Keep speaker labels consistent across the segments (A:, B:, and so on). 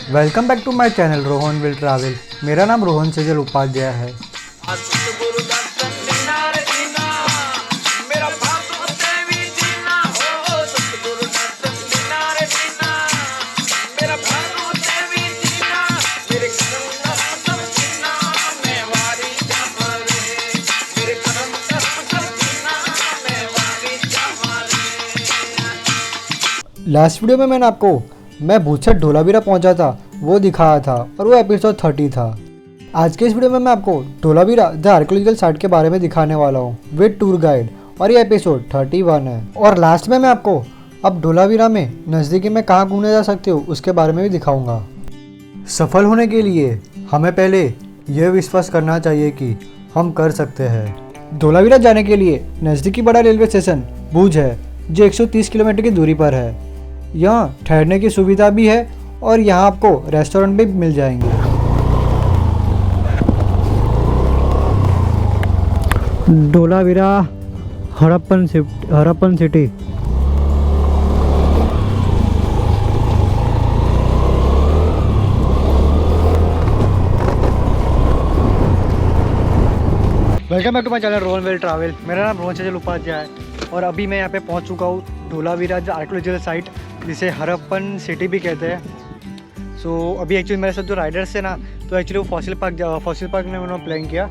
A: Welcome back to my channel Rohan will travel. मेरा नाम रोहन सेजल उपाध्याय है। लास्ट वीडियो में मैंने आपको मैं भूतसर धोलावीरा पहुंचा था वो दिखाया था और वो एपिसोड 30 था। आज के इस वीडियो में मैं आपको धोलावीरा द आर्कियोलॉजिकल साइट के बारे में दिखाने वाला हूँ विद टूर गाइड और ये एपिसोड 31 है। और लास्ट में मैं आपको अब धोलावीरा में नज़दीकी में कहाँ घूमने जा सकते हो उसके बारे में भी दिखाऊंगा। सफल होने के लिए हमें पहले यह विश्वास करना चाहिए कि हम कर सकते हैं। धोलावीरा जाने के लिए नज़दीकी बड़ा रेलवे स्टेशन भुज है जो 130 किलोमीटर की दूरी पर है। यहाँ ठहरने की सुविधा भी है और यहाँ आपको रेस्टोरेंट भी मिल जाएंगे। Dholavira Harappan city. Welcome back to my channel Rohan will travel. मेरा नाम रोहन सेजल उपाध्याय है और अभी मैं यहाँ पे पहुँच चुका हूँ धोलावीरा जो आर्कियोलॉजिकल साइट जिसे हड़प्पन सिटी भी कहते हैं। सो अभी एक्चुअली मेरे साथ जो राइडर्स है ना, तो एक्चुअली वो फॉसिल पार्क में उन्होंने प्लान किया।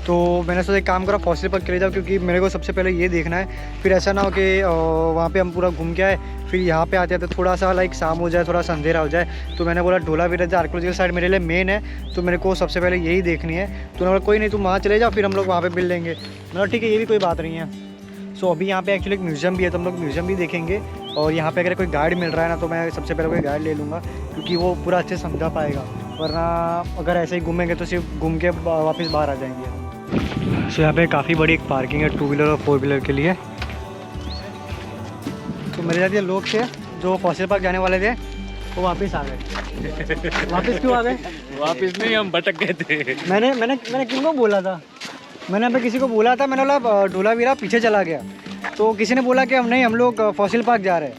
A: तो मैंने सोचा एक काम करा फॉसिल पार्क के लिए जाओ, क्योंकि मेरे को सबसे पहले ये देखना है, फिर ऐसा ना हो कि वहाँ पे हम पूरा घूम के आए फिर यहाँ पे आते आते थोड़ा सा लाइक शाम हो जाए, थोड़ा सा अंधेरा हो जाए। तो मैंने बोला धोलावीरा जो आर्कियोलॉजिकल साइट मेरे लिए मेन है, तो मेरे को सबसे पहले यही देखनी है। तो उन्होंने बोला कोई नहीं तुम वहाँ चले जाओ, फिर हम लोग वहाँ पर मिल लेंगे। मतलब ठीक है, ये भी कोई बात नहीं है। सो अभी यहाँ पे एक्चुअली एक म्यूज़ियम भी है, तो हम लोग म्यूज़ियम भी देखेंगे। और यहाँ पे अगर कोई गाइड मिल रहा है ना, तो मैं सबसे पहले कोई गाइड ले लूँगा, क्योंकि वो पूरा अच्छे से समझा पाएगा। वरना अगर ऐसे ही घूमेंगे तो सिर्फ घूम के वापस बाहर आ जाएंगे। सो यहाँ पे काफ़ी बड़ी एक पार्किंग है 2 व्हीलर और 4 व्हीलर के लिए। तो मेरे साथ ये लोग थे जो फॉसिल पार्क जाने वाले थे, वो वापस आ गए। वापस क्यों आ गए?
B: वापस नहीं, हम भटक गए थे।
A: मैंने किनको बोला था? मैंने यहाँ पे किसी को बोला था, मैंने बोला धोलावीरा पीछे चला गया, तो किसी ने बोला कि हम लोग फॉसिल पार्क जा रहे हैं।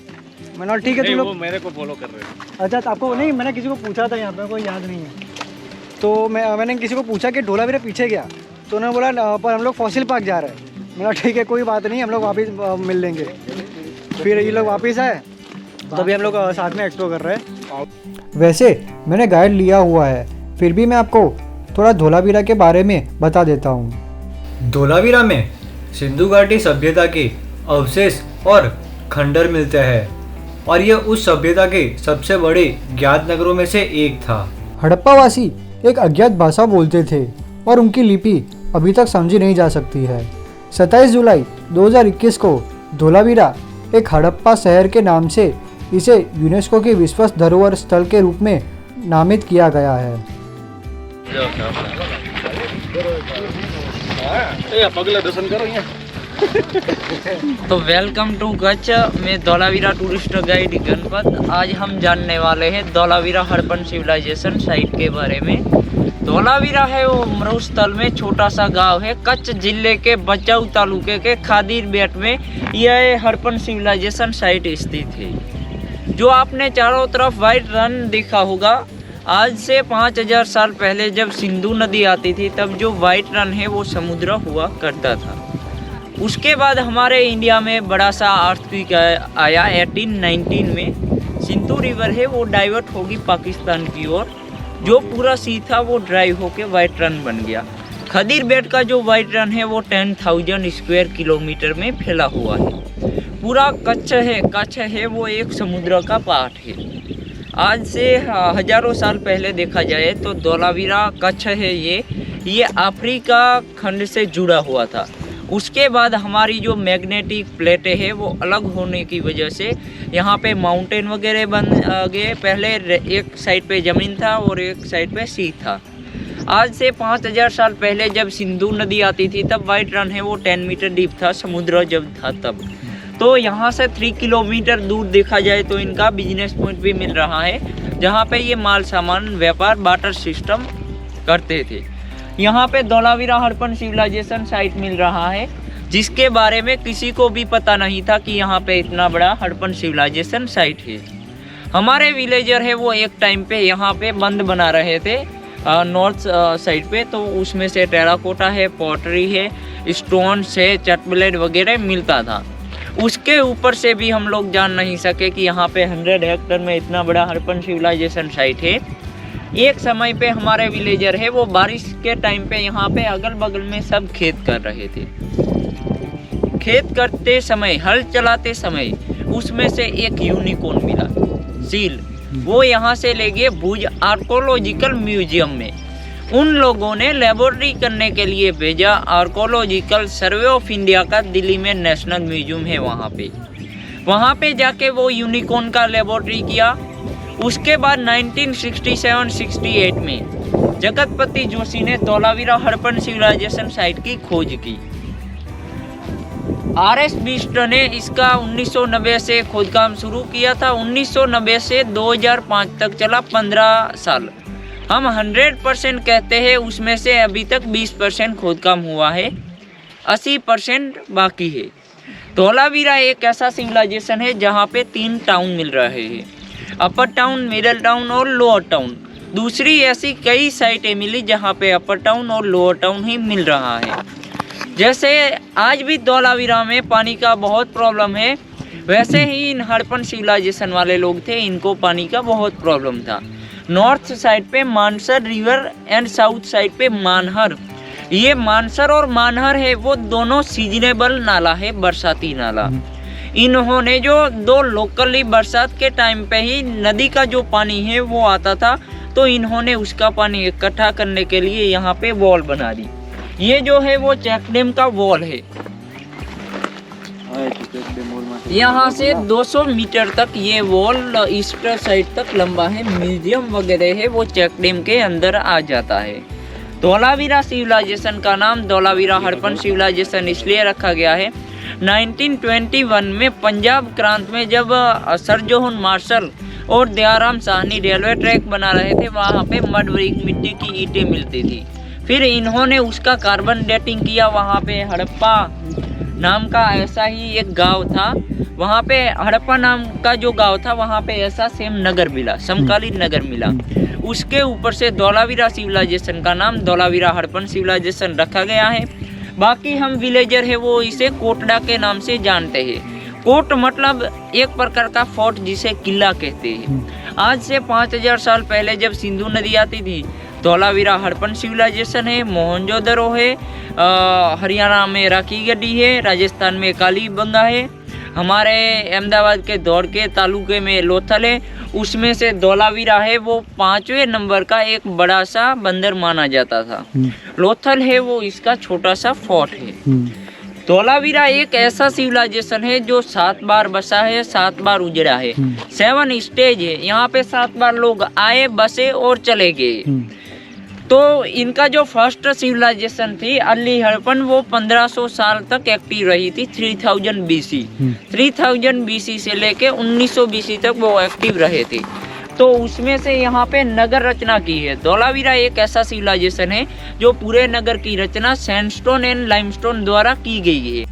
A: मैंने बोला ठीक है तुम लोग
B: मेरे को फॉलो कर रहे हैं। अच्छा,
A: तो आपको नहीं, मैंने किसी को पूछा था, यहाँ पे कोई याद नहीं है। तो मैंने किसी को पूछा कि धोलावीरा पीछे गया, तो उन्होंने बोला पर हम लोग फॉसिल पार्क जा रहे हैं। मैंने बोला ठीक है कोई बात नहीं, हम लोग वापस मिल लेंगे। फिर ये लोग वापस आए, तभी हम लोग साथ में एक्सप्लोर कर रहे हैं। वैसे मैंने गाइड लिया हुआ है, फिर भी मैं आपको थोड़ा धोलावीरा के बारे में बता देता हूँ। धोलावीरा में सिंधु घाटी सभ्यता के अवशेष और खंडर मिलते हैं और यह उस सभ्यता के सबसे बड़े ज्ञात नगरों में से एक था। हड़प्पावासी एक अज्ञात भाषा बोलते थे और उनकी लिपि अभी तक समझी नहीं जा सकती है। 27 जुलाई 2021 को धोलावीरा एक हड़प्पा शहर के नाम से इसे यूनेस्को के विश्व धरोहर स्थल के रूप में नामित किया गया है।
B: दर्शन करो यहाँ।
C: तो वेलकम टू कच्छ। मैं धोलावीरा टूरिस्ट गाइड गणपत। आज हम जानने वाले हैं धोलावीरा हड़प्पन सिविलाइजेशन साइट के बारे में। धोलावीरा है वो मरुस्थल में छोटा सा गांव है, कच्छ जिले के बचाऊ तालुके के खादीर बेट में यह हड़प्पन सिविलाइजेशन साइट स्थित है। जो आपने चारों तरफ वाइट रन देखा होगा, आज से 5000 साल पहले जब सिंधु नदी आती थी तब जो वाइट रन है वो समुद्र हुआ करता था। उसके बाद हमारे इंडिया में बड़ा सा अर्थक्वेक आया 1819 में। सिंधु रिवर है वो डाइवर्ट होगी पाकिस्तान की ओर, जो पूरा सी था वो ड्राइव होके वाइट रन बन गया। खदीर बेट का जो वाइट रन है वो 10,000 स्क्वायर किलोमीटर में फैला हुआ है। पूरा कच्छ है वो एक समुद्र का पार्ट है। आज से हजारों साल पहले देखा जाए तो धोलावीरा कच्छ है ये अफ्रीका खंड से जुड़ा हुआ था। उसके बाद हमारी जो मैग्नेटिक प्लेटें हैं वो अलग होने की वजह से यहाँ पे माउंटेन वगैरह बन गए। पहले एक साइड पे ज़मीन था और एक साइड पे सी था। आज से 5000 साल पहले जब सिंधु नदी आती थी तब वाइट रन है वो 10 मीटर डीप था, समुद्र जब था तब। तो यहाँ से 3 किलोमीटर दूर देखा जाए तो इनका बिजनेस पॉइंट भी मिल रहा है, जहाँ पे ये माल सामान व्यापार बाटर सिस्टम करते थे। यहाँ पे धोलावीरा हड़प्पन सिविलाइजेशन साइट मिल रहा है, जिसके बारे में किसी को भी पता नहीं था कि यहाँ पे इतना बड़ा हड़प्पन सिविलाइजेशन साइट है। हमारे विलेजर है वो एक टाइम पे यहाँ पे बंद बना रहे थे नॉर्थ साइड पे, तो उसमें से टेराकोटा है, पॉटरी है, स्टोन्स है, चटब्लेड वगैरह मिलता था। उसके ऊपर से भी हम लोग जान नहीं सके कि यहाँ पे 100 हेक्टर में इतना बड़ा हड़प्पन सिविलाइजेशन साइट है। एक समय पे हमारे विलेजर है वो बारिश के टाइम पे यहाँ पे अगल बगल में सब खेत कर रहे थे। खेत करते समय, हल चलाते समय उसमें से एक यूनिकॉर्न मिला, सील। वो यहाँ से ले गए भुज आर्कोलॉजिकल म्यूजियम में। उन लोगों ने लेबोरेटरी करने के लिए भेजा। आर्कोलॉजिकल सर्वे ऑफ इंडिया का दिल्ली में नेशनल म्यूजियम है, वहाँ पे जाके वो यूनिकॉर्न का लेबोरेटरी किया। उसके बाद 1967-68 में जगतपति जोशी ने धौलावीरा हड़प्पन सिविलाइजेशन साइट की खोज की। RS बिष्ट ने इसका 1990 से खोदकाम शुरू किया था। 1990 से 2005 तक चला, 15 साल। हम 100% कहते हैं, उसमें से अभी तक 20% खोदकाम हुआ है, 80% बाकी है। धौलावीरा एक ऐसा सिविलाइजेशन है जहाँ पे 3 टाउन मिल रहे हैं, अपर टाउन, मिडिल टाउन और लोअर टाउन। दूसरी ऐसी कई साइटें मिली जहाँ पे अपर टाउन और लोअर टाउन ही मिल रहा है। जैसे आज भी धौलावीरा में पानी का बहुत प्रॉब्लम है, वैसे ही इन हड़प्पन सिविलाइजेशन वाले लोग थे, इनको पानी का बहुत प्रॉब्लम था। नॉर्थ साइड पे Mansar river and south side पे मानहर। ये मानसर और मानहर है वो दोनों सीजनेबल नाला है, बरसाती नाला। इन्होंने जो 2 लोकली बरसात के टाइम पे ही नदी का जो पानी है वो आता था, तो इन्होंने उसका पानी इकट्ठा करने के लिए यहाँ पे वॉल बना दी। ये जो है वो चेक डैम का वॉल है। यहाँ से 200 मीटर तक ये वॉल ईस्ट साइड तक लंबा है। म्यूजियम वगैरह है वो चेक डैम के अंदर आ जाता है। धौलावीरा सिविलाइजेशन का नाम धौलावीरा हड़प्पन सिविलाइजेशन इसलिए रखा गया है, 1921 में पंजाब क्रांत में जब सर जोहन मार्शल और दयाराम साहनी रेलवे ट्रैक बना रहे थे, वहाँ पे मड ब्रिक, मिट्टी की ईंटें मिलती थी। फिर इन्होंने उसका कार्बन डेटिंग किया। वहाँ पे हड़प्पा नाम का ऐसा ही एक गांव था, वहाँ पे हड़प्पा नाम का जो गांव था वहाँ पे ऐसा सेम नगर मिला, समकालीन नगर मिला। उसके ऊपर से धौलावीरा सिविलाइजेशन का नाम धौलावीरा हड़प्पन सिविलाइजेशन रखा गया है। बाकी हम विलेजर है वो इसे कोटड़ा के नाम से जानते हैं। कोट मतलब एक प्रकार का फोर्ट, जिसे किला कहते हैं। आज से 5000 साल पहले जब सिंधु नदी आती थी, धौलावीरा हड़प्पन सिविलाइजेशन है, मोहनजोदड़ो है, हरियाणा में राखी गढ़ी है, राजस्थान में कालीबंगा है, हमारे अहमदाबाद के दौड़ के तालुके में लोथल है। उसमें से धौलावीरा है वो 5वें नंबर का एक बड़ा सा बंदर माना जाता था। लोथल है वो इसका छोटा सा फोर्ट है। धौलावीरा एक ऐसा सिविलाइजेशन है जो 7 बार बसा है, 7 बार उजड़ा है। 7 स्टेज है, यहाँ पे 7 बार लोग आए, बसे और चले गए। तो इनका जो फर्स्ट सिविलाइजेशन थी अर्ली हड़प्पन, वो 1500 साल तक एक्टिव रही थी, 3000 BC। 3000 BC से लेके 1900 BC तक वो एक्टिव रहे थे। तो उसमें से यहाँ पे नगर रचना की है। धौलावीरा एक ऐसा सिविलाइजेशन है जो पूरे नगर की रचना सैंडस्टोन एंड लाइमस्टोन द्वारा की गई है।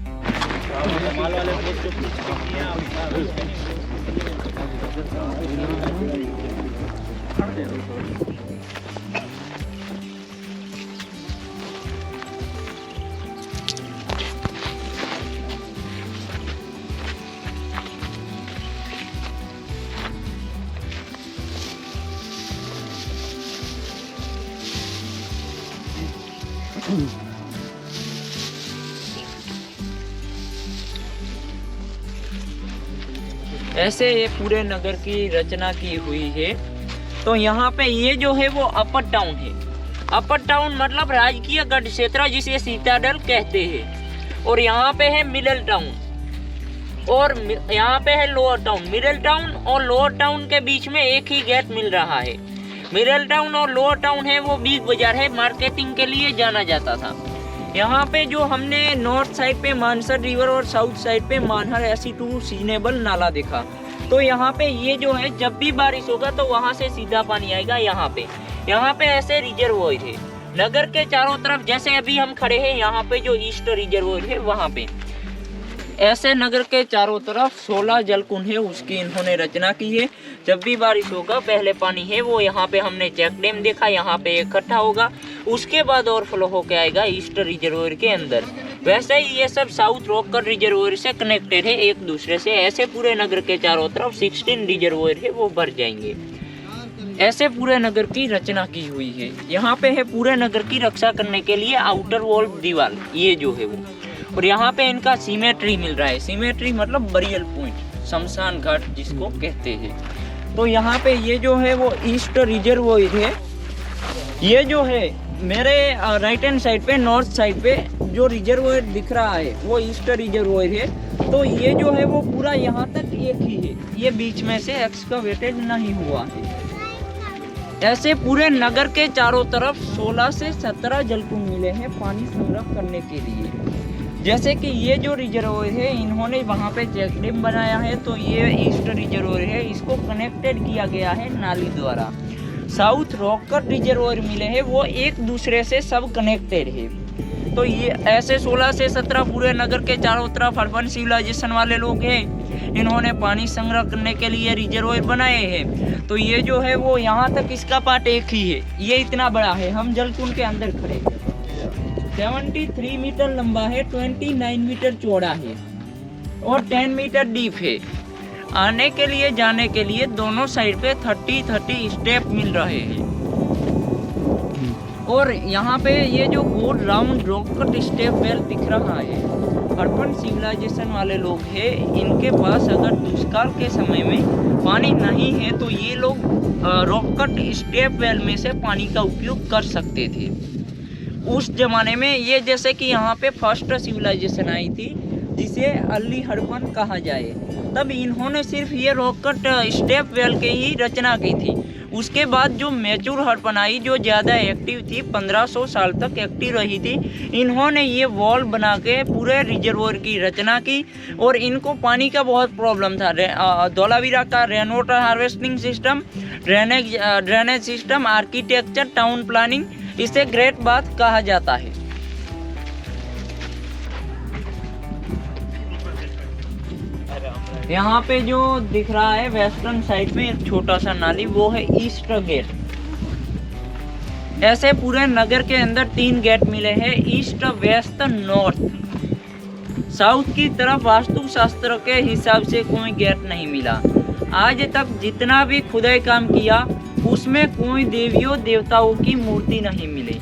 C: ऐसे ये पूरे नगर की रचना की हुई है। तो यहाँ पे ये जो है वो अपर टाउन है। अपर टाउन मतलब राजकीय गढ़ क्षेत्र, जिसे सीताडल कहते हैं। और यहाँ पे है मिडिल टाउन और यहाँ पे है लोअर टाउन। मिडिल टाउन और लोअर टाउन के बीच में एक ही गेट मिल रहा है। मिडिल टाउन और लोअर टाउन है वो बिग बाजार है, मार्केटिंग के लिए जाना जाता था। यहाँ पे जो हमने नॉर्थ साइड पे मानसर रिवर और साउथ साइड पे मानहर ऐसी 2 सीजनेबल नाला देखा। तो यहाँ पे ये जो है जब भी बारिश होगा तो वहाँ से सीधा पानी आएगा यहाँ पे ऐसे रिजर्वोयर है नगर के चारों तरफ। जैसे अभी हम खड़े हैं यहाँ पे जो ईस्ट रिजर्वोयर है वहाँ पे ऐसे नगर के चारों तरफ 16 जलकुंड है, उसकी इन्होंने रचना की है। जब भी बारिश होगा पहले पानी है वो यहाँ पे हमने चेक डैम देखा, यहाँ पे इकट्ठा होगा, उसके बाद ओवरफ्लो होके आएगा ईस्ट रिजर्वोयर के अंदर। वैसे ही ये सब साउथ रॉककट रिजर्वोयर से कनेक्टेड है एक दूसरे से। ऐसे पूरे नगर के चारों तरफ 16 रिजर्वोयर है वो भर जाएंगे। ऐसे पूरे नगर की रचना की हुई है। यहाँ पे है पूरे नगर की रक्षा करने के लिए आउटर वॉल दीवार, ये जो है वो। और यहाँ पे इनका सिमेट्री मिल रहा है। सिमेट्री मतलब बरियल पॉइंट, शमशान घाट जिसको कहते हैं। तो यहाँ पे ये जो है वो ईस्ट रिजर्वोयर है। ये जो है मेरे राइट हैंड साइड पे, नॉर्थ साइड पे जो रिजर्वोयर दिख रहा है वो ईस्ट रिजर्वोयर है। तो ये जो है वो पूरा यहाँ तक एक ही है, ये बीच में से एक्सकवेटेड नहीं हुआ है। ऐसे पूरे नगर के चारों तरफ 16 से 17 जलकुंड मिले हैं पानी संग्रह करने के लिए। जैसे कि ये जो रिजर्वोयर है इन्होंने वहाँ पे चेक डैम बनाया है, तो ये ईस्ट रिजर्वोयर है, इसको कनेक्टेड किया गया है नाली द्वारा। साउथ रॉककट रिजर्वोयर मिले हैं वो एक दूसरे से सब कनेक्टेड है। तो ये ऐसे 16 से 17 पूरे नगर के चारों तरफ अर्बन सिविलाइजेशन वाले लोग हैं, इन्होंने पानी संग्रह करने के लिए रिजर्वोयर बनाए हैं। तो ये जो है वो यहाँ तक इसका पार्ट एक ही है, ये इतना बड़ा है। हम जलकुंड के अंदर खड़े, 73 मीटर लंबा है, 29 मीटर चौड़ा है और 10 मीटर डीप है। आने के लिए जाने के लिए दोनों साइड पे 30 स्टेप मिल रहे हैं। और यहाँ पे ये जो गोल राउंड रॉककट स्टेप वेल दिख रहा है, अर्बन सिविलाइजेशन वाले लोग हैं, इनके पास अगर दुष्काल के समय में पानी नहीं है तो ये लोग रॉककट स्टेप वेल में से पानी का उपयोग कर सकते थे उस जमाने में। ये जैसे कि यहाँ पे फर्स्ट सिविलाइजेशन आई थी जिसे अर्ली हड़प्पन कहा जाए, तब इन्होंने सिर्फ ये रॉककट स्टेप वेल की ही रचना की थी। उसके बाद जो मैच्योर हड़प्पन आई जो ज़्यादा एक्टिव थी, 1500 साल तक एक्टिव रही थी, इन्होंने ये वॉल बना के पूरे रिजर्वोयर की रचना की। और इनको पानी का बहुत प्रॉब्लम था। धोलावीरा का rain water harvesting system, drainage system, architecture, town planning, इसे ग्रेट बाथ कहा जाता है। यहाँ पे जो दिख रहा है वेस्टर्न साइड में एक छोटा सा नाली, वो है ईस्ट गेट। ऐसे पूरे नगर के अंदर 3 गेट मिले हैं, ईस्ट, वेस्ट, नॉर्थ। साउथ की तरफ वास्तुशास्त्र के हिसाब से कोई गेट नहीं मिला। आज तक जितना भी खुदाई काम किया उसमें कोई देवियों देवताओं की मूर्ति नहीं मिली।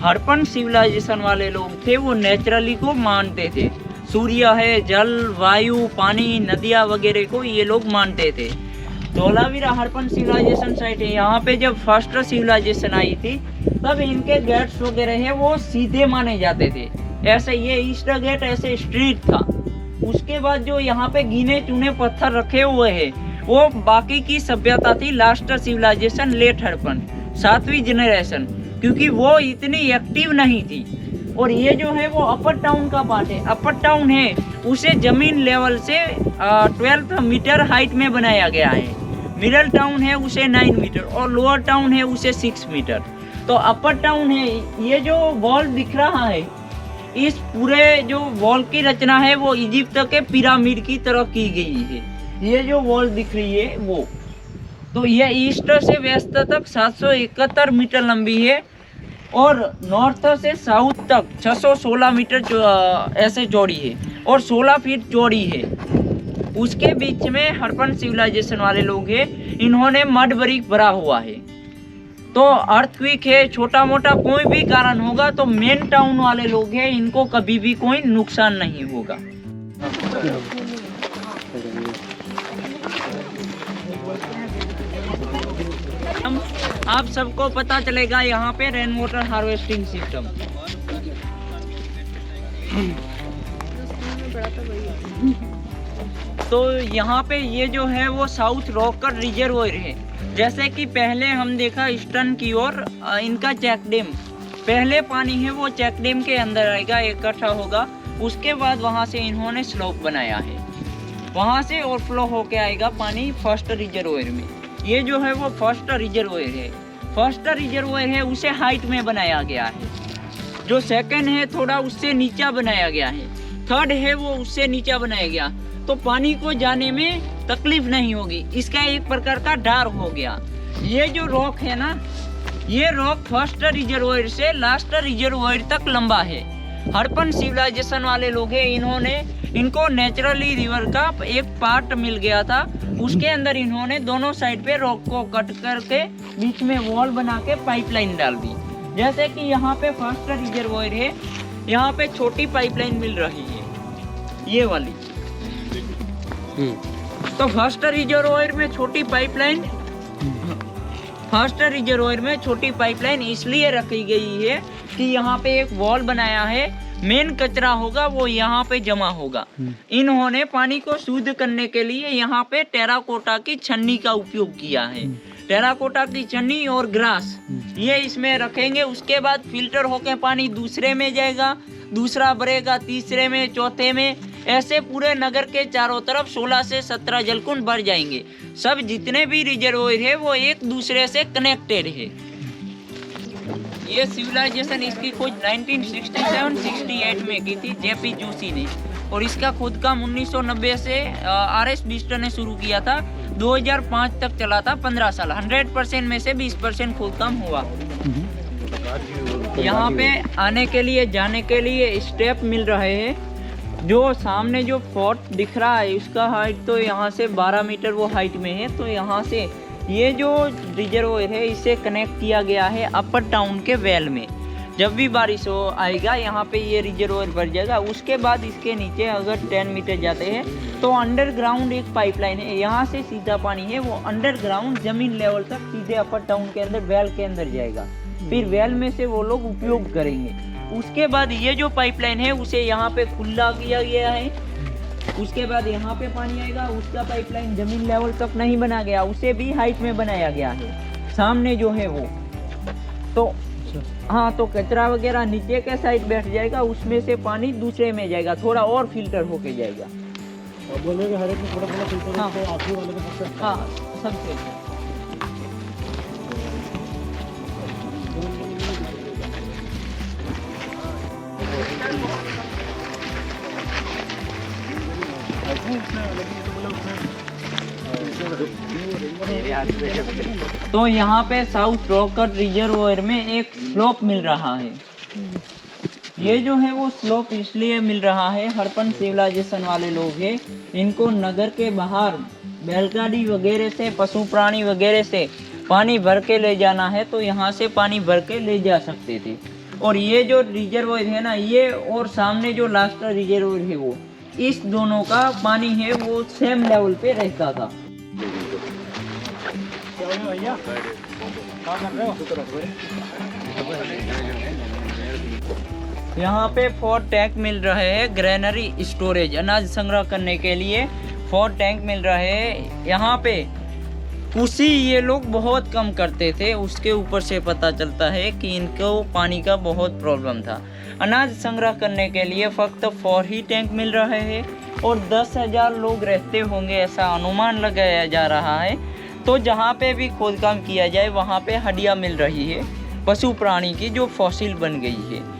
C: हड़प्पन सिविलाइजेशन वाले लोग थे वो नेचुरली को मानते थे, सूर्य है, जल, वायु, पानी, नदियाँ वगैरह को ये लोग मानते थे। धोलावीरा हड़प्पन सिविलाइजेशन साइट है। यहाँ पे जब फर्स्ट सिविलाइजेशन आई थी तब इनके गेट्स वगैरह है वो सीधे माने जाते थे। ऐसे ये ईस्ट गेट ऐसे स्ट्रीट था। उसके बाद जो यहाँ पे गिने चुने पत्थर रखे हुए हैं वो बाकी की सभ्यता थी, लास्ट सिविलाइजेशन, लेट हड़प्पन, 7वीं जनरेशन, क्योंकि वो इतनी एक्टिव नहीं थी। और ये जो है वो अपर टाउन का पार्ट है। अपर टाउन है उसे जमीन लेवल से 12 मीटर हाइट में बनाया गया है। मिडल टाउन है उसे 9 मीटर और लोअर टाउन है उसे 6 मीटर। तो अपर टाउन है, ये जो वॉल दिख रहा है, इस पूरे जो वॉल की रचना है वो इजिप्ट के पिरामिड की तरह की गई है। ये जो वॉल दिख रही है वो, तो ये ईस्ट से वेस्ट तक 771 मीटर लंबी है और नॉर्थ से साउथ तक 616 मीटर ऐसे चौड़ी है और 16 फीट चौड़ी है। उसके बीच में हड़प्पन सिविलाइजेशन वाले लोग हैं, इन्होंने मड ब्रिक भरा हुआ है। तो अर्थक्वेक है, छोटा मोटा कोई भी कारण होगा तो मेन टाउन वाले लोग हैं, इनको कभी भी कोई नुकसान नहीं होगा। आप सबको पता चलेगा यहाँ पे रेन वाटर हार्वेस्टिंग सिस्टम। तो यहाँ पे ये जो है वो साउथ रॉककट रिजर्वोयर है। जैसे कि पहले हम देखा ईस्टर्न की ओर इनका चेक डैम, पहले पानी है वो चेक डैम के अंदर आएगा, इकट्ठा होगा, उसके बाद वहाँ से इन्होंने स्लोप बनाया है, वहाँ से ओवरफ्लो होके आएगा पानी फर्स्ट रिजर्वोयर में। ये जो है वो फर्स्ट रिजर्वोयर है। फर्स्ट रिजर्वोयर है उसे हाइट में बनाया गया है। जो सेकंड है थोड़ा उससे नीचा बनाया गया है। थर्ड है वो उससे नीचा बनाया गया, तो पानी को जाने में तकलीफ नहीं होगी। इसका एक प्रकार का डर हो गया। ये जो रॉक है ना, ये रॉक फर्स्ट रिजर्वायर से लास्ट रिजर्वायर तक लंबा है। हड़प्पन सिविलाइजेशन वाले लोग हैं, इनको नेचुरली रिवर का एक पार्ट मिल गया था, उसके अंदर इन्होंने दोनों साइड पे रॉक को कट करके बीच में वॉल बना के पाइपलाइन डाल दी। जैसे कि यहाँ पे फर्स्ट रिजर्वायर है, यहाँ पे छोटी पाइपलाइन मिल रही है, ये वाली। तो फर्स्ट रिजर्वायर में छोटी पाइपलाइन इसलिए रखी गई है कि यहाँ पे एक वॉल बनाया है, मेन कचरा होगा वो यहाँ पे जमा होगा। इन्होंने पानी को शुद्ध करने के लिए यहाँ पे टेराकोटा की छन्नी का उपयोग किया है। टेराकोटा की छन्नी और ग्रास ये इसमें रखेंगे, उसके बाद फिल्टर होके पानी दूसरे में जाएगा, दूसरा भरेगा तीसरे में, चौथे में, ऐसे पूरे नगर के चारों तरफ 16 से 17 जलकुंड भर जाएंगे। सब जितने भी रिजर्वायर है वो एक दूसरे से कनेक्टेड है। ये सिविलाइजेशन इसकी खोज 1967-68 में की थी जेपी जोशी ने, और इसका खोदकाम 1990 से आरएस बिस्टर ने शुरू किया था। 2005 तक चला था, 15 साल। 100% में से 20% खोदकाम हुआ। यहाँ पे आने के लिए जाने के लिए स्टेप मिल रहे हैं। जो सामने जो फोर्ट दिख रहा है उसका हाइट तो यहाँ से 12 मीटर वो हाइट में है। तो यहाँ से ये जो रिजर्वायर है इसे कनेक्ट किया गया है अपर टाउन के वेल में। जब भी बारिश हो आएगा यहाँ पे ये रिजर्वायर भर जाएगा। उसके बाद इसके नीचे अगर 10 मीटर जाते हैं तो अंडरग्राउंड एक पाइपलाइन है, यहाँ से सीधा पानी है वो अंडरग्राउंड जमीन लेवल तक सीधे अपर टाउन के अंदर वेल के अंदर जाएगा। फिर वेल में से वो लोग उपयोग करेंगे। उसके बाद ये जो पाइपलाइन है उसे यहाँ पे खुला किया गया है। उसके बाद यहाँ पे पानी आएगा, उसका पाइपलाइन जमीन लेवल तक नहीं बना गया, उसे भी हाइट में बनाया गया है सामने जो है वो। तो हाँ, तो कचरा वगैरह नीचे के साइड बैठ जाएगा, उसमें से पानी दूसरे में जाएगा, थोड़ा और फिल्टर होके जाएगा।
A: बोलेगा हर एक में थोड़ा थोड़ा फिल्टर। हाँ, तो आखिरी वाले में सबसे।
C: हाँ, सबसे। तो यहाँ पे साउथ रॉकर रिजर्वायर में एक स्लोप मिल रहा है। ये जो है वो स्लोप इसलिए मिल रहा है, हड़प्पन सिविलाइजेशन वाले लोग हैं, इनको नगर के बाहर बैलगाड़ी वगैरह से, पशु प्राणी वगैरह से पानी भर के ले जाना है तो यहाँ से पानी भर के ले जा सकते थे। और ये जो रिजर्वायर है ना, ये और सामने जो लास्ट रिजर्वायर है वो, इस दोनों का पानी है वो सेम लेवल पे रहता था। यहाँ पे 4 टैंक मिल रहे हैं, ग्रेनरी स्टोरेज, अनाज संग्रह करने के लिए 4 टैंक मिल रहे हैं। यहाँ पे कृषि ये लोग बहुत कम करते थे, उसके ऊपर से पता चलता है कि इनको पानी का बहुत प्रॉब्लम था। अनाज संग्रह करने के लिए फक्त 4 ही टैंक मिल रहे हैं और 10,000 लोग रहते होंगे ऐसा अनुमान लगाया जा रहा है। तो जहाँ पे भी खोदकाम किया जाए वहाँ पे हड्डियाँ मिल रही है पशु प्राणी की जो फॉसिल बन गई है।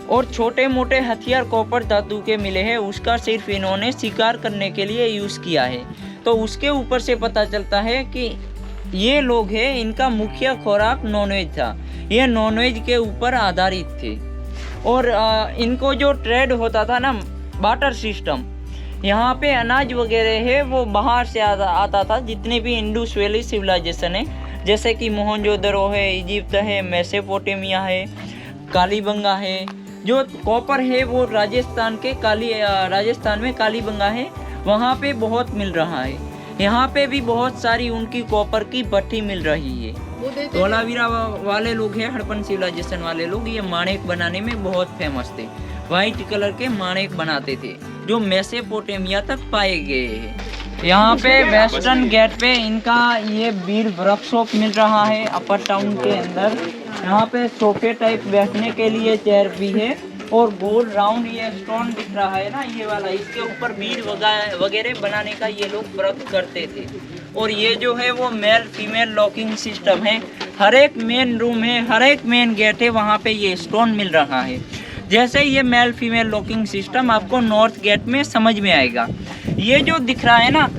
C: और छोटे मोटे हथियार कॉपर धातु के मिले हैं, उसका सिर्फ इन्होंने शिकार करने के लिए यूज़ किया है। तो उसके ऊपर से पता चलता है कि ये लोग हैं, इनका मुख्य खुराक नॉनवेज था, ये नॉनवेज के ऊपर आधारित थे। और इनको जो ट्रेड होता था ना, बाटर सिस्टम, यहाँ पे अनाज वगैरह है वो बाहर से आता था। जितने भी इंडस वैली सिविलाइजेशन है, जैसे कि मोहनजोदड़ो है, इजिप्ट है, मेसोपोटामिया है, कालीबंगा है। जो कॉपर है वो राजस्थान में कालीबंगा है, वहाँ पे बहुत मिल रहा है। यहाँ पे भी बहुत सारी उनकी कॉपर की भट्टी मिल रही है। धोलावीरा वाले लोग हैं, हड़प्पन सिविलाइजेशन वाले लोग, ये माणेक बनाने में बहुत फेमस थे। वाइट कलर के माणेक बनाते थे जो मेसोपोटामिया तक पाए गए हैं। यहाँ पे वेस्टर्न गेट पे इनका ये बीर वर्कशॉप मिल रहा है अपर टाउन के अंदर। यहाँ पे सोफे टाइप बैठने के लिए चेयर भी है और गोल राउंड ये स्टोन दिख रहा है ना, ये वाला, इसके ऊपर बीड वगैरह बनाने का ये लोग वर्क करते थे। और ये जो है वो मेल फीमेल लॉकिंग सिस्टम है। हर एक मेन रूम है, हर एक मेन गेट है, वहाँ पे ये स्टोन मिल रहा है। जैसे ये मेल फीमेल लॉकिंग सिस्टम आपको नॉर्थ गेट में समझ में आएगा। ये जो दिख रहा है ना,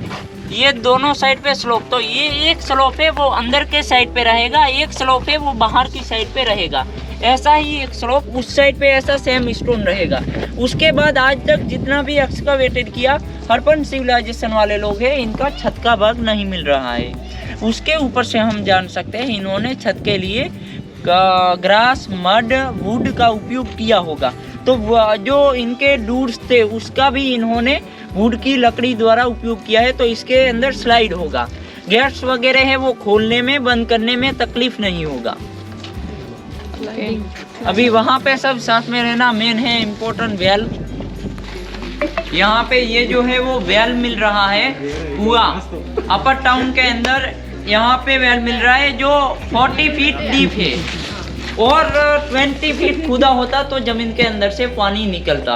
C: ये दोनों साइड पे स्लोप, तो ये एक स्लोप है वो अंदर के साइड पे रहेगा, एक स्लोप है वो बाहर की साइड पे रहेगा। ऐसा ही एक स्लोप उस साइड पे ऐसा सेम स्टोन रहेगा। उसके बाद आज तक जितना भी एक्सकावेटेड किया हड़प्पन सिविलाइजेशन वाले लोग हैं, इनका छत का भाग नहीं मिल रहा है। उसके ऊपर से हम जान सकते हैं इन्होंने छत के लिए ग्रास, मड, वुड का उपयोग किया होगा। तो जो इनके डूर्स थे उसका भी इन्होंने वुड की लकड़ी द्वारा उपयोग किया है, तो इसके अंदर स्लाइड होगा। गेट्स वगैरह है वो खोलने में बंद करने में तकलीफ नहीं होगा। अभी वहाँ पे सब साथ में रहना मेन है इम्पोर्टेंट वेल। यहाँ पे ये जो है वो वेल मिल रहा है कुआ अपर टाउन के अंदर। यहाँ पे वेल मिल रहा है जो 40 फीट डीप है और 20 फीट खुदा होता तो जमीन के अंदर से पानी निकलता।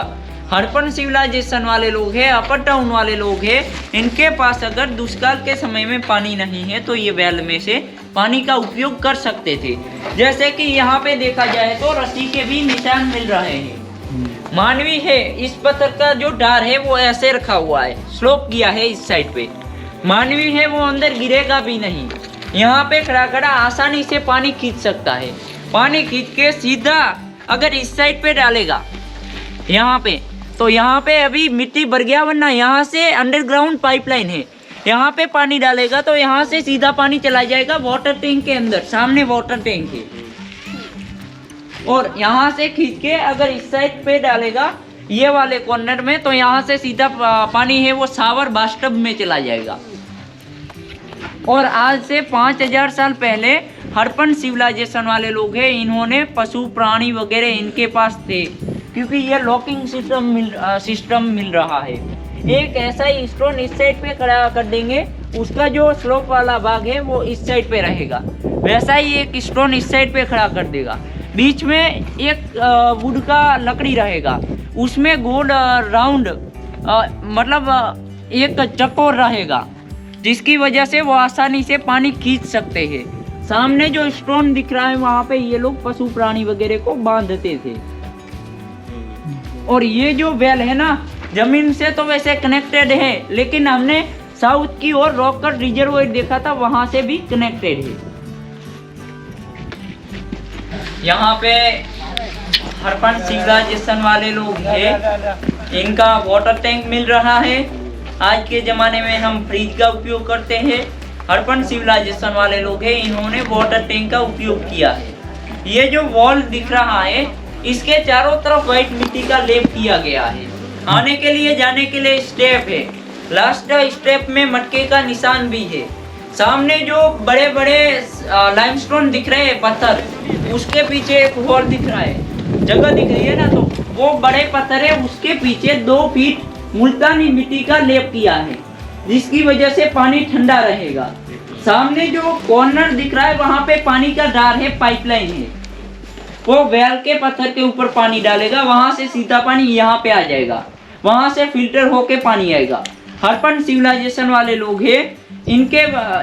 C: हड़प्पन सिविलाइजेशन वाले लोग हैं, अपर टाउन वाले लोग हैं, इनके पास अगर दुष्काल के समय में पानी नहीं है तो ये वेल में से पानी का उपयोग कर सकते थे। जैसे कि यहाँ पे देखा जाए तो रस्सी के भी निशान मिल रहे हैं। मानवी है, इस पत्थर का जो डार है वो ऐसे रखा हुआ है, स्लोप किया है इस साइड पे। मानवी है वो अंदर गिरेगा भी नहीं। यहाँ पे खड़ा खड़ा आसानी से पानी खींच सकता है। पानी खींच के सीधा अगर इस साइड पे डालेगा यहाँ पे, तो यहाँ पे अभी मिट्टी भर गया, वरना यहाँ से अंडरग्राउंड पाइपलाइन है। यहाँ पे पानी डालेगा तो यहाँ से सीधा पानी चला जाएगा वाटर टैंक के अंदर, सामने वाटर टैंक है। और यहाँ से खींच के अगर इस साइड पे डालेगा ये वाले कॉर्नर में, तो यहाँ से सीधा पानी है वो शावर बाथटब में चला जाएगा। और आज से 5000 साल पहले हड़प्पन सिविलाइजेशन वाले लोग हैं, इन्होंने पशु प्राणी वगैरह इनके पास थे, क्योंकि ये लॉकिंग सिस्टम मिल रहा है। एक ऐसा ही स्टोन इस साइड पे खड़ा कर देंगे, उसका जो स्लोप वाला भाग है वो इस साइड पे रहेगा। वैसा ही एक स्टोन इस साइड पे खड़ा कर देगा, बीच में एक वुड का लकड़ी रहेगा, उसमें गोल राउंड मतलब एक चक्कर रहेगा, जिसकी वजह से वो आसानी से पानी खींच सकते हैं। सामने जो स्टोन दिख रहा है वहाँ पे ये लोग पशु प्राणी वगैरह को बांधते थे। और ये जो वेल है ना, जमीन से तो वैसे कनेक्टेड है, लेकिन हमने साउथ की ओर रॉककट रिजर्वोयर देखा था, वहां से भी कनेक्टेड है। यहाँ पे हड़प्पन सिविलाइजेशन वाले लोग हैं, इनका वाटर टैंक मिल रहा है। आज के ज़माने में हम फ्रिज का उपयोग करते हैं, हड़प्पन सिविलाइजेशन वाले लोग हैं, इन्होंने वाटर टैंक का उपयोग किया है। ये जो वॉल दिख रहा है इसके चारों तरफ व्हाइट मिट्टी का लेप किया गया है। आने के लिए जाने के लिए स्टेप है, लास्ट स्टेप में मटके का निशान भी है। सामने जो बड़े बड़े लाइमस्टोन दिख रहे हैं पत्थर, उसके पीछे एक वॉल दिख रहा है, जगह दिख रही है ना, तो वो बड़े पत्थर है, उसके पीछे 2 फीट मुल्तानी मिट्टी का लेप किया है, जिसकी वजह से पानी ठंडा रहेगा। सामने जो कॉर्नर दिख रहा है वहाँ पे पानी का डार है, पाइपलाइन है, वो वेल के पत्थर के ऊपर पानी डालेगा, वहां से सीधा पानी यहाँ पे आ जाएगा, वहां से फिल्टर होके पानी आएगा। हड़प्पन सिविलाइजेशन वाले लोग हैं, इनके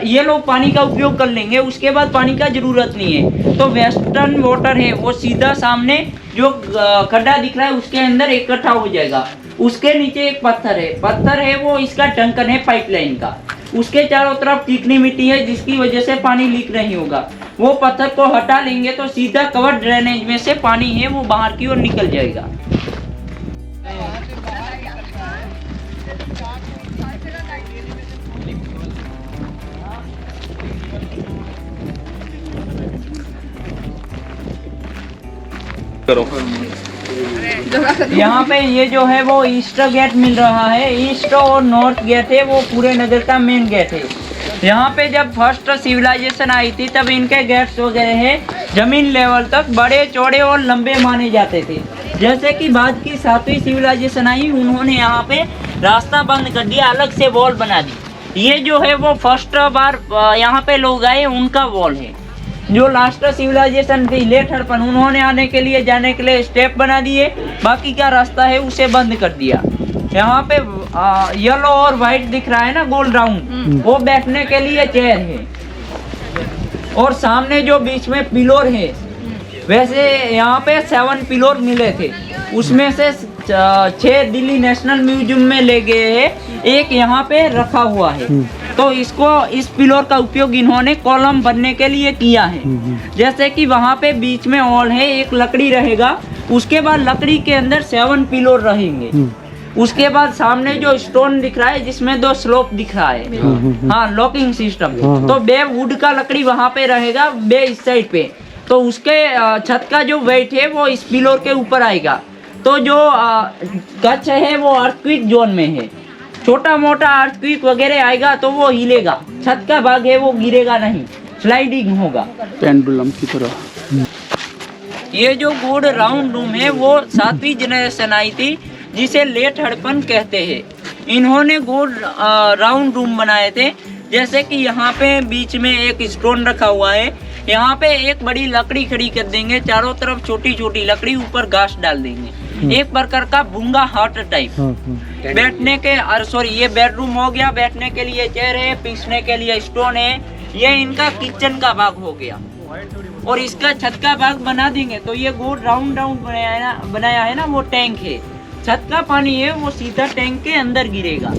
C: ये लोग पानी का उपयोग कर लेंगे, उसके बाद पानी का जरूरत नहीं है। तो वेस्टर्न वाटर है वो सीधा सामने जो खड्डा दिख रहा है उसके अंदर इकट्ठा हो जाएगा। उसके नीचे एक पत्थर है वो इसका ढक्कन है पाइपलाइन का, उसके चारों तरफ चिकनी मिट्टी है, जिसकी वजह से पानी लीक नहीं होगा। वो पत्थर को हटा लेंगे तो सीधा कवर ड्रेनेज में से पानी है वो बाहर की ओर निकल जाएगा। यहाँ पे ये जो है वो ईस्ट गेट मिल रहा है, ईस्ट और नॉर्थ गेट है, वो पूरे नगर का मेन गेट है। यहाँ पे जब फर्स्ट सिविलाइजेशन आई थी तब इनके गेट्स वगैरह है जमीन लेवल तक बड़े चौड़े और लंबे माने जाते थे। जैसे कि बाद की 7वीं सिविलाइजेशन आई, उन्होंने यहाँ पे रास्ता बंद कर दिया, अलग से वॉल बना दी। ये जो है वो फर्स्ट बार यहाँ पे लोग आए उनका वॉल है। जो लास्ट सिविलाइजेशन थी लेट हड़प्पन, उन्होंने आने के लिए जाने के लिए स्टेप बना दिए, बाकी का रास्ता है उसे बंद कर दिया। यहाँ पे येलो और व्हाइट दिख रहा है ना गोल राउंड, वो बैठने के लिए चेयर है। और सामने जो बीच में पिलर है वैसे यहाँ पे 7 पिलोर मिले थे, उसमें से 6 दिल्ली नेशनल म्यूजियम में ले गए हैं, एक यहाँ पे रखा हुआ है। तो इस पिलोर का उपयोग इन्होंने कॉलम बनने के लिए किया है। जैसे कि वहाँ पे बीच में ऑल है, एक लकड़ी रहेगा, उसके बाद लकड़ी के अंदर 7 पिलोर रहेंगे। उसके बाद सामने जो स्टोन दिख रहा है जिसमें 2 स्लोप दिख रहा है, हाँ, लॉकिंग सिस्टम। तो बे वुड का लकड़ी वहाँ पे रहेगा, बे इस साइड पे। तो उसके छत का जो वेट है वो इस पिलोर के ऊपर आएगा। तो जो कच्छ है वो अर्थक्वेक जोन में है, छोटा मोटा अर्थक्वेक वगैरह आएगा तो वो हिलेगा, छत का भाग है वो गिरेगा नहीं, स्लाइडिंग होगा
B: पेंडुलम की तरह।
C: ये जो गोल्ड राउंड रूम है वो 7वीं जनरेशन आई थी, जिसे लेट हड़प्पन कहते हैं। इन्होंने गोल्ड राउंड रूम बनाए थे। जैसे कि यहाँ पे बीच में एक स्टोन रखा हुआ है, यहाँ पे एक बड़ी लकड़ी खड़ी कर देंगे, चारों तरफ छोटी छोटी लकड़ी, ऊपर घास डाल देंगे, एक प्रकार का भूंगा हार्ट टाइप। बैठने के सॉरी, ये बेडरूम हो गया, बैठने के लिए चेयर है, पीसने के लिए स्टोन है। ये इनका किचन का भाग हो गया। और इसका छत का भाग बना देंगे तो ये गोल राउंड बनाया है ना, वो टैंक है। छत का पानी है वो सीधा टैंक के अंदर गिरेगा।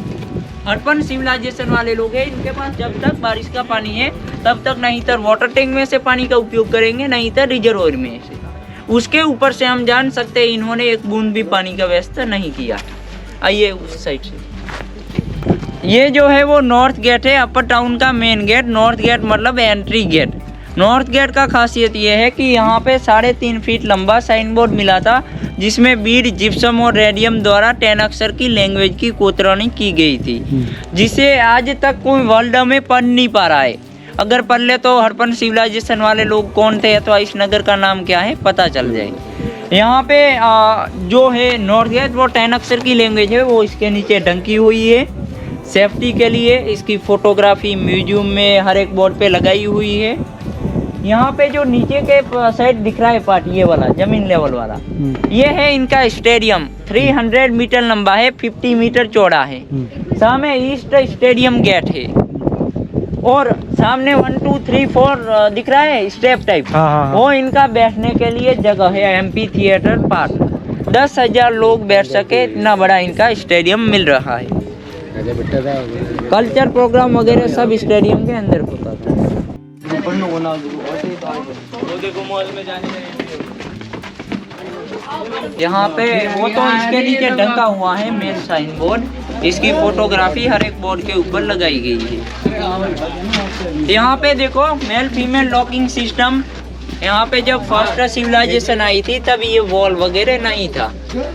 C: हड़प्पन सिविलाइजेशन वाले लोग हैं, इनके पास जब तक बारिश का पानी है तब तक नहीं तो वाटर टैंक में से पानी का उपयोग करेंगे, नहीं तो रिजर्वोयर में से। उसके ऊपर से हम जान सकते हैं इन्होंने एक बूंद भी पानी का व्यवस्था नहीं किया। आइए उस साइड से। ये जो है वो नॉर्थ गेट है, अपर टाउन का मेन गेट। नॉर्थ गेट मतलब एंट्री गेट। नॉर्थ गेट का खासियत ये है कि यहाँ पे 3.5 फीट लंबा साइन बोर्ड मिला था, जिसमें बीड, जिप्सम और रेडियम द्वारा 10 अक्षर की लैंग्वेज की कोतरनी की गई थी, जिसे आज तक कोई वर्ल्ड में पढ़ नहीं पा रहा है। अगर पढ़ ले तो हड़प्पन सिविलाइजेशन वाले लोग कौन थे अथवा इस नगर का नाम क्या है पता चल जाए। यहाँ पे जो है नॉर्थ गेट वो 10 अक्षर की लैंग्वेज है, वो इसके नीचे ढंकी हुई है सेफ्टी के लिए। इसकी फोटोग्राफी म्यूजियम में हर एक बोर्ड पे लगाई हुई है। यहाँ पे जो नीचे के साइड दिख रहा है पार्ट, ये वाला जमीन लेवल वाला, ये है इनका स्टेडियम। 300 मीटर लंबा है, 50 मीटर चौड़ा है। सामने ईस्ट स्टेडियम गेट है और सामने 1 2 3 4 दिख रहा है स्टेप टाइप, वो इनका बैठने के लिए जगह है। एमपी थिएटर पार्क, 10,000 लोग बैठ सके इतना बड़ा इनका स्टेडियम मिल रहा है। कल्चर प्रोग्राम वगैरह सब स्टेडियम के अंदर होता था। यहाँ पे वो तो इसके नीचे ढका हुआ है मेन साइन बोर्ड, इसकी फोटोग्राफी हर एक बोर्ड के ऊपर लगाई गई है। यहाँ पे देखो मेल फीमेल लॉकिंग सिस्टम। यहाँ पे जब फर्स्ट सिविलाइजेशन आई थी तब ये वॉल वगैरह नहीं था।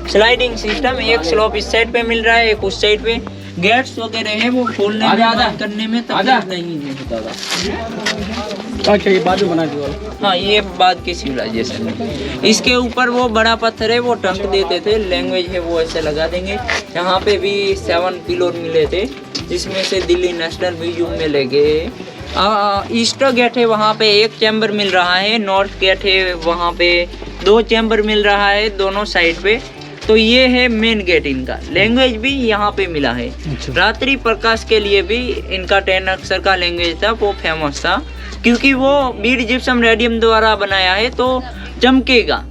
C: स्लाइडिंग सिस्टम, एक स्लोप इस साइड पे मिल रहा है, एक उस साइड पे। गेट्स वगैरह है वो खोलने में करने में तकलीफ नहीं होता था।
B: अच्छा, ये बाद में बना दिया।
C: हाँ, ये बाद की सिविलाइजेशन है। इसके ऊपर वो बड़ा पत्थर है वो टंक देते थे, लैंग्वेज है वो ऐसे लगा देंगे। यहाँ पे भी 7 पिलोर मिले थे, जिसमें से दिल्ली नेशनल म्यूजियम में ले गए। ईस्ट गेट है वहाँ पे 1 चैम्बर मिल रहा है। नॉर्थ गेट है वहाँ पे 2 चैम्बर मिल रहा है दोनों साइड पे। तो ये है मेन गेट इनका। लैंग्वेज भी यहाँ पे मिला है। रात्रि प्रकाश के लिए भी इनका 10 अक्षर का लैंग्वेज था, वो फेमस था, क्योंकि वो बीड, जिप्सम, रेडियम द्वारा बनाया है तो चमकेगा।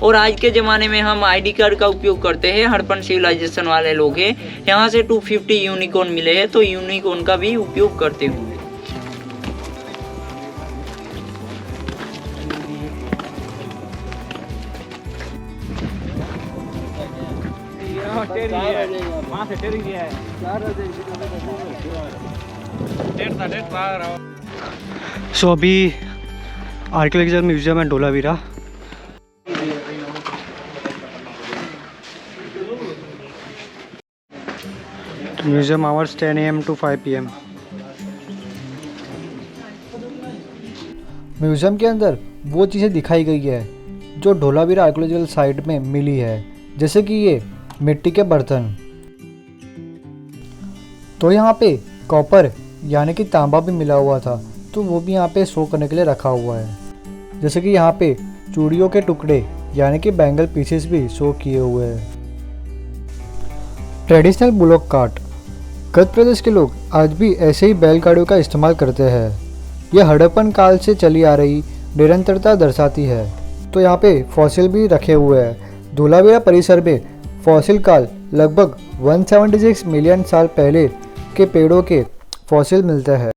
C: और आज के ज़माने में हम आईडी कार्ड का उपयोग करते हैं। हड़प्पन सिविलाइजेशन वाले लोग हैं, यहाँ से 250 यूनिकॉर्न मिले हैं तो यूनिकॉर्न का भी उपयोग करते होंगे।
A: सो अभी आर्कियोलॉजिकल म्यूजियम है Dholavira. Museum hours 10 AM to 5 PM। Museum के अंदर वो चीज़ें दिखाई गई है जो धोलावीरा आर्कियोलॉजिकल साइट में मिली है, जैसे कि ये मिट्टी के बर्तन। तो यहाँ पे कॉपर यानी कि तांबा भी मिला हुआ था, तो वो भी यहाँ पे शो करने के लिए रखा हुआ है। जैसे कि यहाँ पे चूड़ियों के टुकड़े यानी कि बैंगल पीसेस भी शो किए हुए हैं। Traditional bullock cart. गद्य प्रदेश के लोग आज भी ऐसे ही बैलगाड़ियों का इस्तेमाल करते हैं। यह हड़प्पन काल से चली आ रही निरंतरता दर्शाती है। तो यहाँ पे फॉसिल भी रखे हुए हैं। धोलावीरा परिसर में फॉसिल काल लगभग 176 मिलियन साल पहले के पेड़ों के फॉसिल मिलते हैं।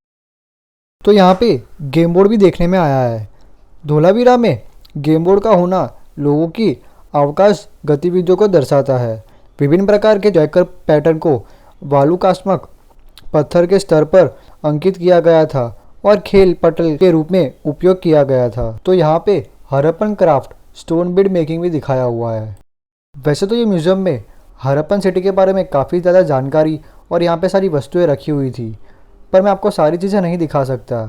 A: तो यहाँ पे गेम बोर्ड भी देखने में आया है। धोलावीरा में गेम बोर्ड का होना लोगों की अवकाश गतिविधियों को दर्शाता है। विभिन्न प्रकार के जैकर पैटर्न को वालुकास्मक पत्थर के स्तर पर अंकित किया गया था और खेल पटल के रूप में उपयोग किया गया था। तो यहाँ पे Harappan craft stone bead making भी दिखाया हुआ है। वैसे तो ये म्यूज़ियम में हड़प्पन सिटी के बारे में काफ़ी ज़्यादा जानकारी और यहाँ पे सारी वस्तुएं रखी हुई थी, पर मैं आपको सारी चीज़ें नहीं दिखा सकता।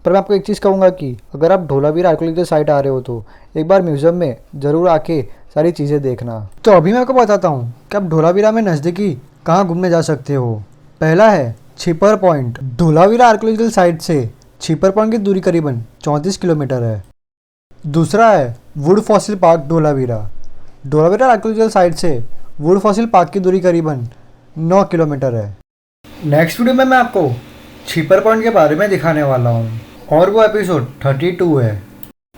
A: पर मैं आपको एक चीज़ कहूँगा कि अगर आप धोलावीरा आर्कियोलॉजिकल साइट आ रहे हो तो एक बार म्यूज़ियम में ज़रूर आके सारी चीज़ें देखना। तो अभी मैं आपको बताता हूँ कि आप धोलावीरा में नज़दीकी कहाँ घूमने जा सकते हो। पहला है छिपर पॉइंट। धोलावीरा आर्कियोलॉजिकल साइट से छिपर पॉइंट की दूरी करीबन 34 किलोमीटर है। दूसरा है would fossil park Dholavira. Dholavira archaeological site से वुड फॉसिल पार्क की दूरी करीबन 9 किलोमीटर है। नेक्स्ट वीडियो में मैं आपको छिपर पॉइंट के बारे में दिखाने वाला हूँ और वो एपिसोड 32 है।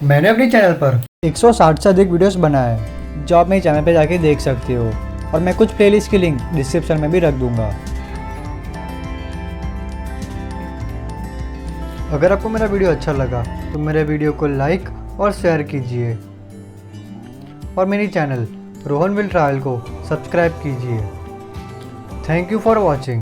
A: मैंने अपने चैनल पर 160 से अधिक वीडियोस बनाए हैं जो आप मेरे चैनल पे जाके देख सकते हो, और मैं कुछ प्लेलिस्ट की लिंक डिस्क्रिप्शन में भी रख दूंगा। अगर आपको मेरा वीडियो अच्छा लगा तो मेरे वीडियो को लाइक और शेयर कीजिए और मेरी चैनल रोहन विल ट्रैवल को सब्सक्राइब कीजिए। Thank you for watching.